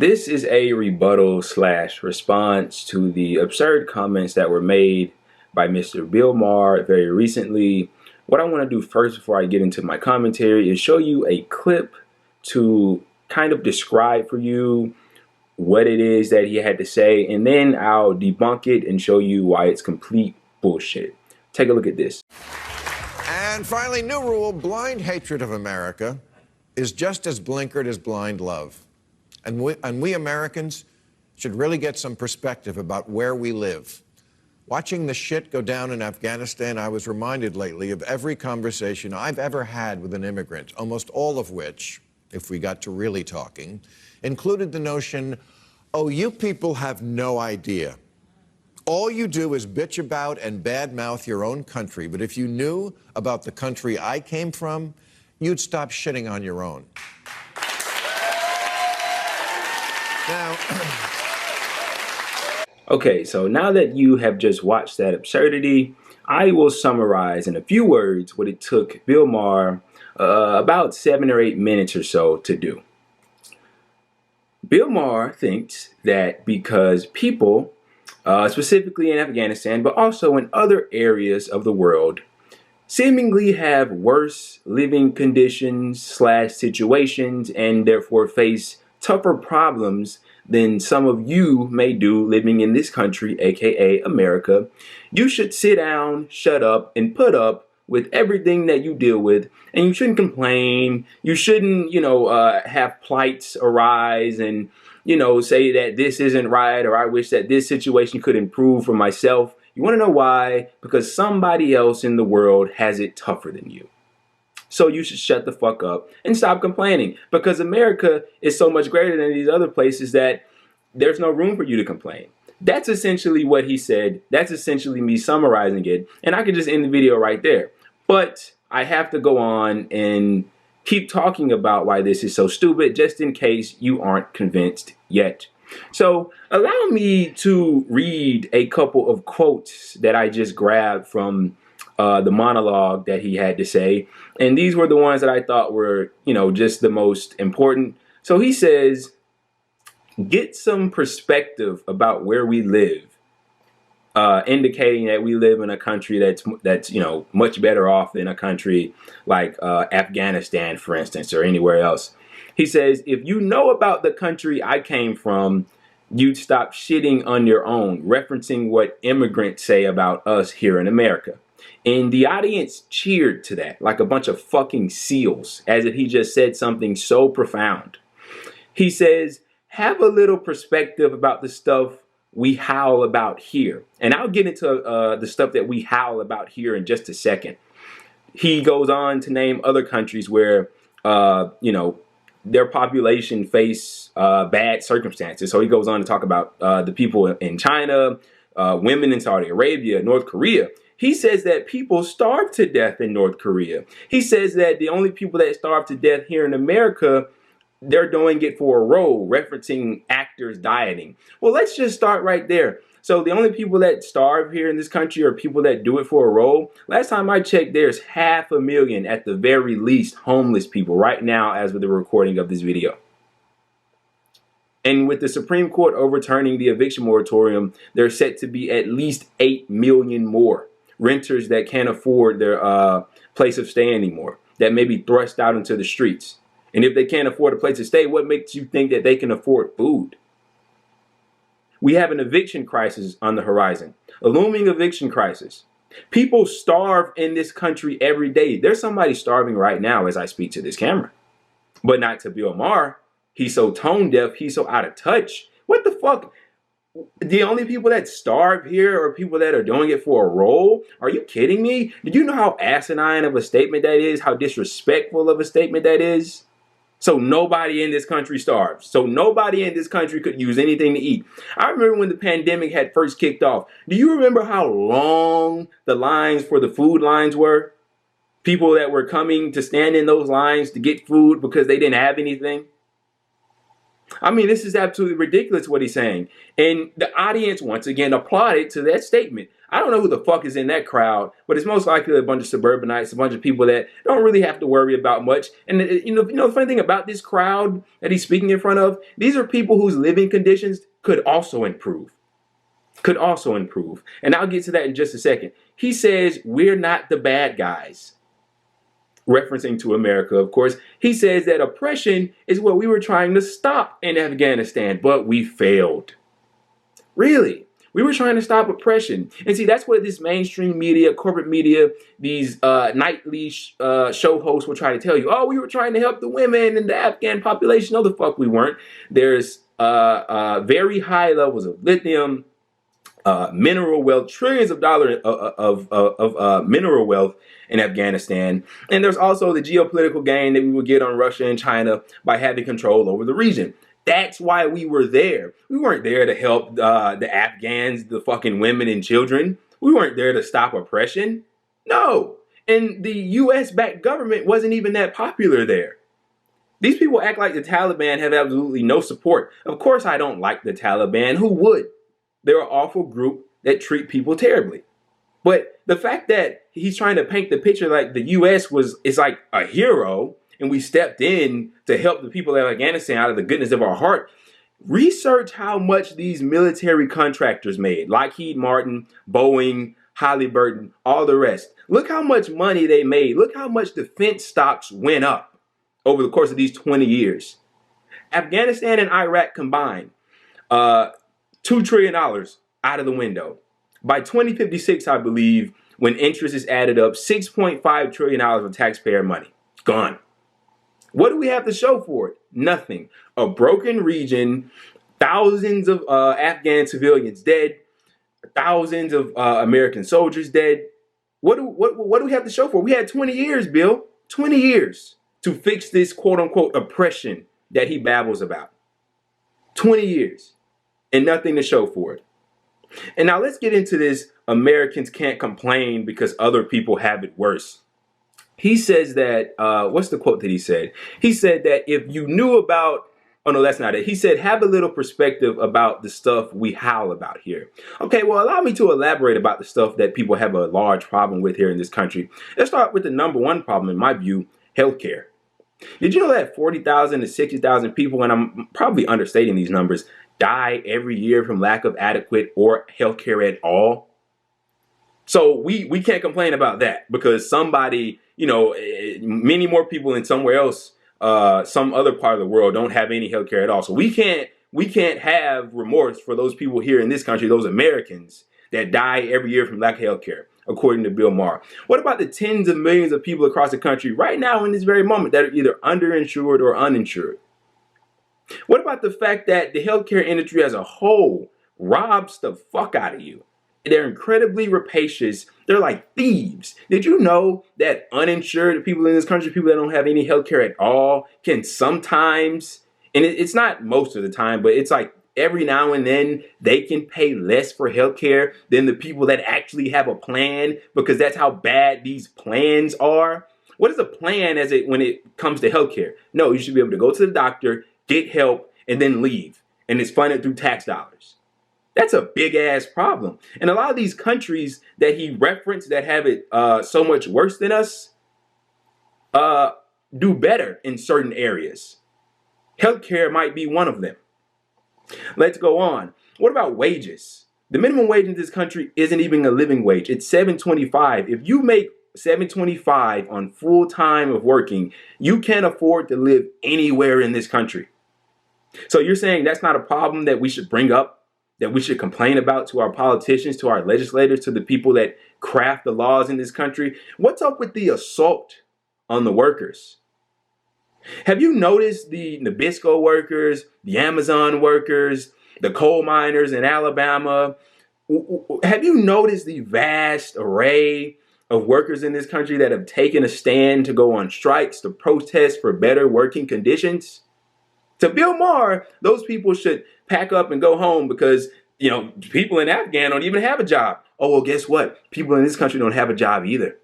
This is a rebuttal slash response to the absurd comments that were made by Mr. Bill Maher very recently. What I want to do first before I get into my commentary is show you a clip to kind of describe for you what it is that he had to say, and then I'll debunk it and show you why it's complete bullshit. Take a look at this. And finally, new rule: blind hatred of America is just as blinkered as blind love. And we Americans should really get some perspective about where we live. Watching the shit go down in Afghanistan, I was reminded lately of every conversation I've ever had with an immigrant, almost all of which, if we got to really talking, included the notion, oh, you people have no idea. All you do is bitch about and badmouth your own country, but if you knew about the country I came from, you'd stop shitting on your own. Now, okay, so now that you have just watched that absurdity, I will summarize in a few words what it took Bill Maher about 7 or 8 minutes or so to do. Bill Maher thinks that because people, specifically in Afghanistan, but also in other areas of the world, seemingly have worse living conditions slash situations and therefore face tougher problems than some of you may do living in this country, aka America, you should sit down, shut up, and put up with everything that you deal with, and you shouldn't complain. You shouldn't, have plights arise and, say that this isn't right, or I wish that this situation could improve for myself. You want to know why? Because somebody else in the world has it tougher than you. So you should shut the fuck up and stop complaining, because America is so much greater than these other places that there's no room for you to complain. That's essentially what he said. That's essentially me summarizing it. And I could just end the video right there. But I have to go on and keep talking about why this is so stupid, just in case you aren't convinced yet. So allow me to read a couple of quotes that I just grabbed from the monologue that he had to say. And these were the ones that I thought were, just the most important. So he says, get some perspective about where we live, indicating that we live in a country that's much better off than a country like Afghanistan, for instance, or anywhere else. He says, if you know about the country I came from, you'd stop shitting on your own, referencing what immigrants say about us here in America. And the audience cheered to that like a bunch of fucking seals, as if he just said something so profound. He says, have a little perspective about the stuff we howl about here. And I'll get into the stuff that we howl about here in just a second. He goes on to name other countries where, their population face bad circumstances. So he goes on to talk about the people in China, women in Saudi Arabia, North Korea. He says that people starve to death in North Korea. He says that the only people that starve to death here in America, they're doing it for a role, referencing actors dieting. Well, let's just start right there. So the only people that starve here in this country are people that do it for a role. Last time I checked, there's 500,000 at the very least homeless people right now as with the recording of this video. And with the Supreme Court overturning the eviction moratorium, there's set to be at least 8 million more renters that can't afford their place of stay anymore, that may be thrust out into the streets. And if they can't afford a place to stay, what makes you think that they can afford food? We have an eviction crisis on the horizon, a looming eviction crisis. People starve in this country every day. There's somebody starving right now as I speak to this camera, but not to Bill Maher. He's so tone deaf. He's so out of touch. What the fuck? The only people that starve here are people that are doing it for a role? Are you kidding me? Did you know how asinine of a statement that is? How disrespectful of a statement that is? So nobody in this country starves. So nobody in this country could use anything to eat. I remember when the pandemic had first kicked off. Do you remember how long the lines for the food lines were? People that were coming to stand in those lines to get food because they didn't have anything. I mean, this is absolutely ridiculous what he's saying. And the audience, once again, applauded to that statement. I don't know who the fuck is in that crowd, but it's most likely a bunch of suburbanites, a bunch of people that don't really have to worry about much. And the funny thing about this crowd that he's speaking in front of, these are people whose living conditions could also improve. Could also improve. And I'll get to that in just a second. He says, we're not the bad guys. Referencing to America, of course. He says that oppression is what we were trying to stop in Afghanistan, but we failed. Really? We were trying to stop oppression. And see, that's what this mainstream media, corporate media, these nightly show hosts will try to tell you. Oh, we were trying to help the women and the Afghan population. No, the fuck we weren't. There's very high levels of lithium, mineral wealth, trillions of dollars of mineral wealth in Afghanistan. And there's also the geopolitical gain that we would get on Russia and China by having control over the region. That's why we were there. We weren't there to help the Afghans, the fucking women and children. We weren't there to stop oppression. No. And the US-backed government wasn't even that popular there. These people act like the Taliban have absolutely no support. Of course I don't like the Taliban. Who would? They're an awful group that treat people terribly. But the fact that he's trying to paint the picture like the U.S. is like a hero and we stepped in to help the people of Afghanistan out of the goodness of our heart. Research how much these military contractors made. Lockheed Martin, Boeing, Halliburton, all the rest. Look how much money they made. Look how much defense stocks went up over the course of these 20 years. Afghanistan and Iraq combined, $2 trillion out of the window. By 2056, I believe, when interest is added up, $6.5 trillion of taxpayer money. Gone. What do we have to show for it? Nothing. A broken region, thousands of Afghan civilians dead, thousands of American soldiers dead. What do we have to show for it? We had 20 years, Bill. 20 years to fix this quote-unquote oppression that he babbles about. 20 years. And nothing to show for it. And now let's get into this Americans can't complain because other people have it worse. He says that, what's the quote that he said? He said that if you knew about, oh no, that's not it. He said, have a little perspective about the stuff we howl about here. Okay, well, allow me to elaborate about the stuff that people have a large problem with here in this country. Let's start with the number one problem, in my view, healthcare. Did you know that 40,000 to 60,000 people, and I'm probably understating these numbers, die every year from lack of adequate or healthcare at all? So we can't complain about that because somebody, many more people in somewhere else, some other part of the world don't have any healthcare at all. So we can't have remorse for those people here in this country, those Americans that die every year from lack of healthcare, according to Bill Maher. What about the tens of millions of people across the country right now in this very moment that are either underinsured or uninsured? What about the fact that the healthcare industry as a whole robs the fuck out of you? They're incredibly rapacious. They're like thieves. Did you know that uninsured people in this country, people that don't have any healthcare at all, can sometimes, and it's not most of the time, but it's like every now and then they can pay less for healthcare than the people that actually have a plan, because that's how bad these plans are. What is a plan when it comes to healthcare? No, you should be able to go to the doctor, get help, and then leave. And it's funded through tax dollars. That's a big ass problem. And a lot of these countries that he referenced that have it so much worse than us do better in certain areas. Healthcare might be one of them. Let's go on. What about wages? The minimum wage in this country isn't even a living wage. It's $7.25. If you make $7.25 on full time of working, you can't afford to live anywhere in this country. So you're saying that's not a problem that we should bring up, that we should complain about to our politicians, to our legislators, to the people that craft the laws in this country? What's up with the assault on the workers? Have you noticed the Nabisco workers, the Amazon workers, the coal miners in Alabama? Have you noticed the vast array of workers in this country that have taken a stand to go on strikes, to protest for better working conditions? To Bill Maher, those people should pack up and go home because, people in Afghan don't even have a job. Oh, well, guess what? People in this country don't have a job either.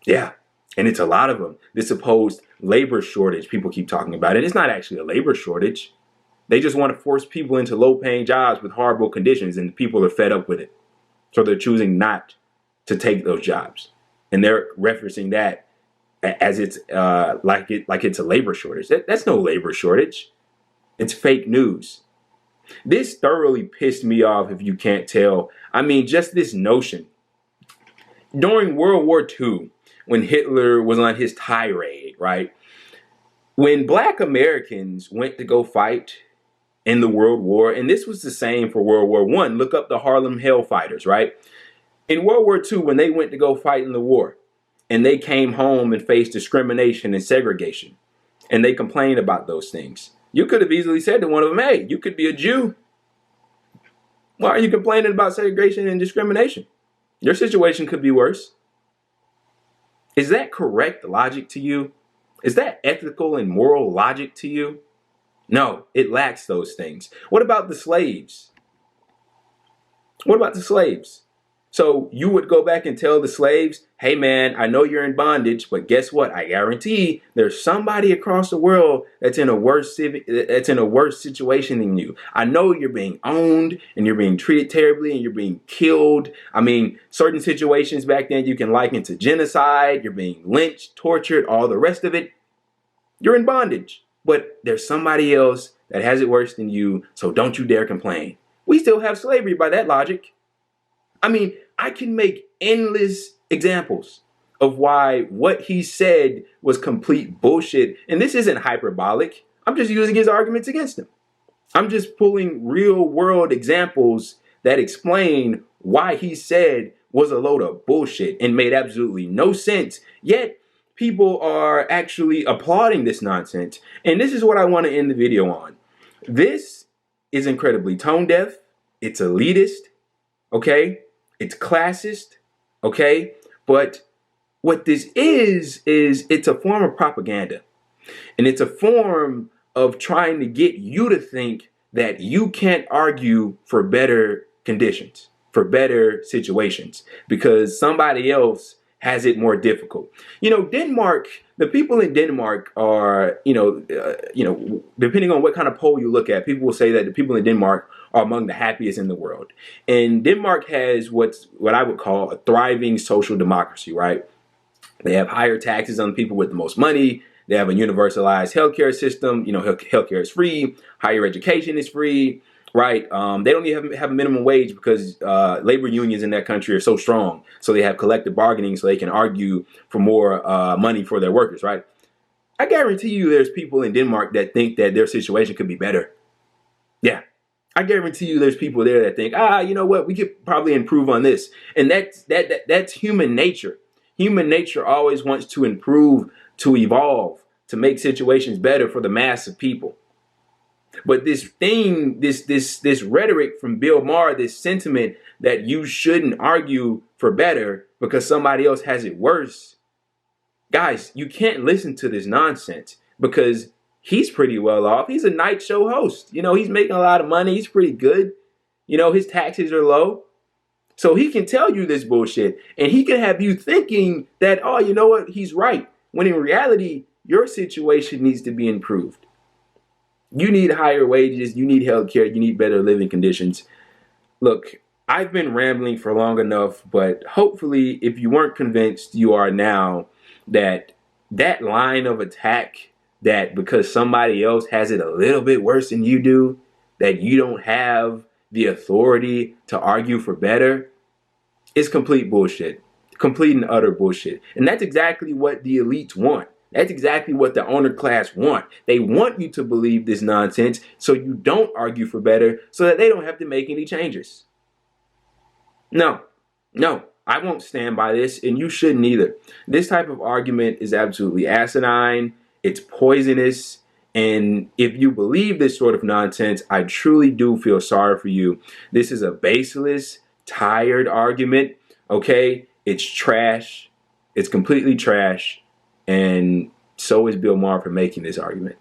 Yeah, and it's a lot of them. This supposed labor shortage people keep talking about. And it's not actually a labor shortage. They just want to force people into low-paying jobs with horrible conditions, and people are fed up with it. So they're choosing not to take those jobs. And they're referencing that as it's like it's a labor shortage. That's no labor shortage. It's fake news. This thoroughly pissed me off, if you can't tell. I mean, just this notion. During World War II, when Hitler was on his tirade, right? When Black Americans went to go fight in the World War, and this was the same for World War I. Look up the Harlem Hellfighters, right? In World War II, when they went to go fight in the war, and they came home and faced discrimination and segregation, and they complained about those things, you could have easily said to one of them, hey, you could be a Jew. Why are you complaining about segregation and discrimination? Your situation could be worse. Is that correct logic to you? Is that ethical and moral logic to you? No, it lacks those things. What about the slaves? What about the slaves? So you would go back and tell the slaves, hey man, I know you're in bondage, but guess what? I guarantee there's somebody across the world that's in a worse situation than you. I know you're being owned and you're being treated terribly and you're being killed. I mean, certain situations back then you can liken to genocide. You're being lynched, tortured, all the rest of it. You're in bondage, but there's somebody else that has it worse than you, so don't you dare complain. We still have slavery by that logic. I mean, I can make endless examples of why what he said was complete bullshit. And this isn't hyperbolic. I'm just using his arguments against him. I'm just pulling real world examples that explain why he said was a load of bullshit and made absolutely no sense. Yet people are actually applauding this nonsense. And this is what I want to end the video on. This is incredibly tone deaf. It's elitist. Okay? It's classist, okay? But what this is it's a form of propaganda. And it's a form of trying to get you to think that you can't argue for better conditions, for better situations, because somebody else has it more difficult. You know, Denmark, the people in Denmark are, depending on what kind of poll you look at, people will say that the people in Denmark are among the happiest in the world. And Denmark has what I would call a thriving social democracy, right? They have higher taxes on the people with the most money. They have a universalized healthcare system. You know, healthcare is free. Higher education is free, right? They don't even have a minimum wage because labor unions in that country are so strong. So they have collective bargaining so they can argue for more money for their workers, right? I guarantee you there's people in Denmark that think that their situation could be better. Yeah. I guarantee you there's people there that think, you know what, we could probably improve on this. And that's human nature. Human nature always wants to improve, to evolve, to make situations better for the mass of people. But this thing, this rhetoric from Bill Maher, this sentiment that you shouldn't argue for better because somebody else has it worse. Guys, you can't listen to this nonsense because he's pretty well off. He's a night show host. You know, he's making a lot of money. He's pretty good. You know, his taxes are low. So he can tell you this bullshit. And he can have you thinking that, oh, you know what? He's right. When in reality, your situation needs to be improved. You need higher wages. You need health care. You need better living conditions. Look, I've been rambling for long enough, but hopefully if you weren't convinced, you are now that line of attack, that because somebody else has it a little bit worse than you do, that you don't have the authority to argue for better, is complete bullshit. Complete and utter bullshit. And that's exactly what the elites want. That's exactly what the owner class want. They want you to believe this nonsense so you don't argue for better, so that they don't have to make any changes. No, I won't stand by this, and you shouldn't either. This type of argument is absolutely asinine. It's poisonous. And if you believe this sort of nonsense, I truly do feel sorry for you. This is a baseless, tired argument, okay? It's trash. It's completely trash. And so is Bill Maher for making this argument.